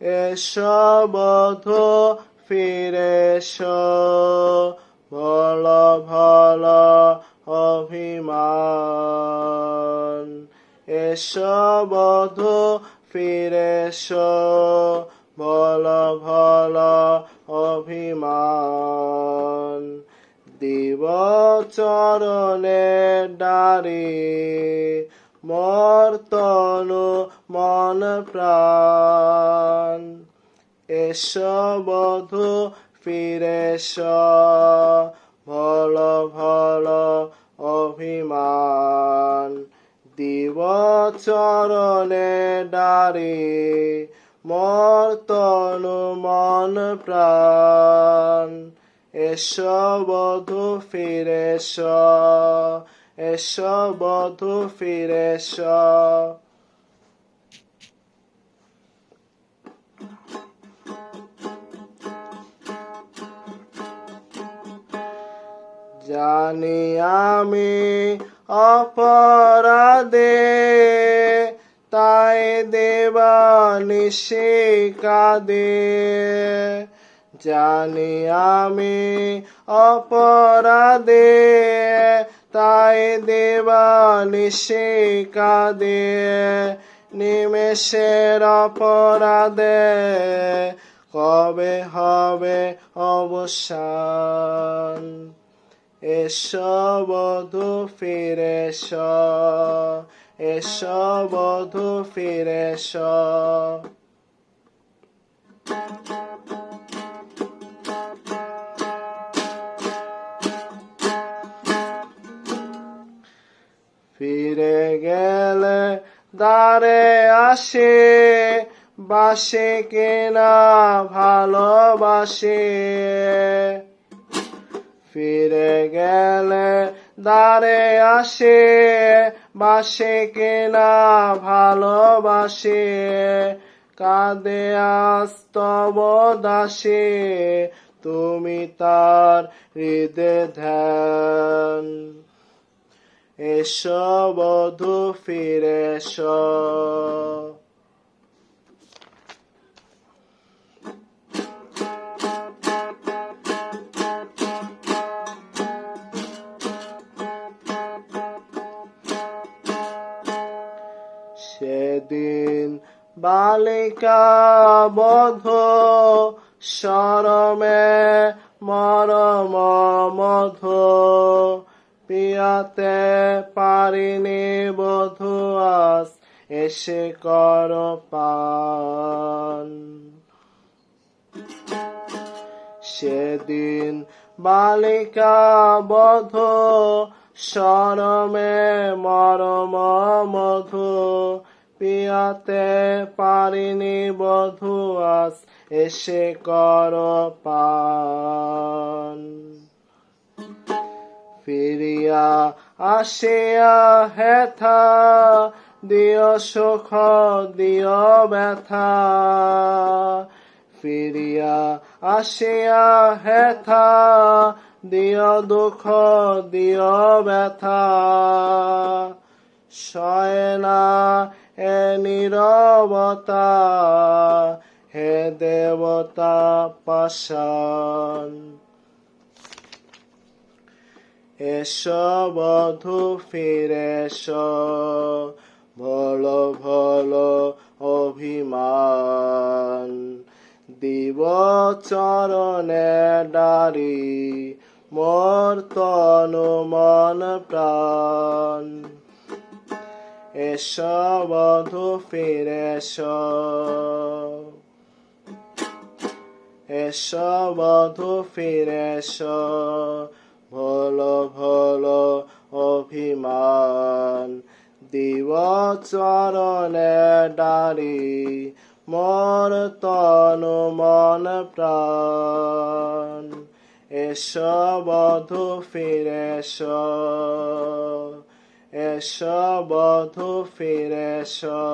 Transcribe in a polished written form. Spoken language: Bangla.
এসো বধূ ফিরে এসো, বলো ভালো অভিমান। এসো বধূ ফিরে এসো, বলো ভালো অভিমান। দিব চরণে ডারি, মোর তনু মন প্রাণ। এসো বধূ ফিরে এসো, ভালো ভালো অভিমান। দিব চরণে ডারি, মোর তনু মন প্রাণ। এসো বধূ ফিরে এসো, এসো বধূ ফিরে এসো। জানি আমি অপরাধে, তাই দেবানিশি কাঁদে। জানি আমি অপরাধে, তাই দেবানিশি কাঁদে। নিমেষের অপরাধে কবে হবে অবসান। এসো বধূ ফিরে এসো, এসো বধূ ফিরে এসো। ফিরে গেলে দ্বারে আসে, বাসে কেনা ভালোবাসে। ফিরে গেলে দ্বারে আসে, বাসে কেনা ভালোবাসে। কাঁদে আস্তব দাসে, তুমি তার হৃদে ধ্যান। এসো বধূ ফিরে এসো। সেদিন বালিকা বধূ, শরমে মরম মধু। পিয়াতে পারিনি বধূ, আজ এসে কর পান। সেদিন বালিকা বধূ, শরমে মরম মধু। পিয়াতে পারিনি বধূ, আজ এসে কর পান। ফিরিয়া আসিয়া হেথা, দিও সুখ দিও ব্যথা। ফিরিয়া আসিয়া হেথা, দিও দুঃখ দিও ব্যথা। সয় না এ নীরবতা, হে দেবতা পাষাণ। এসো বধূ ফিরে এসো, ভালো ভালো অভিমান। দিব চরণে ডারি, মোর তনু মন প্রাণ। এসো বধূ ফিরে এসো, এসো বধূ ফিরে এসো। ভালো ভালো অভিমান। দিব চরণে ডারি, মোর তনু মন প্রাণ। এসো বধূ ফিরে এসো, এসো বধূ ফিরে এসো।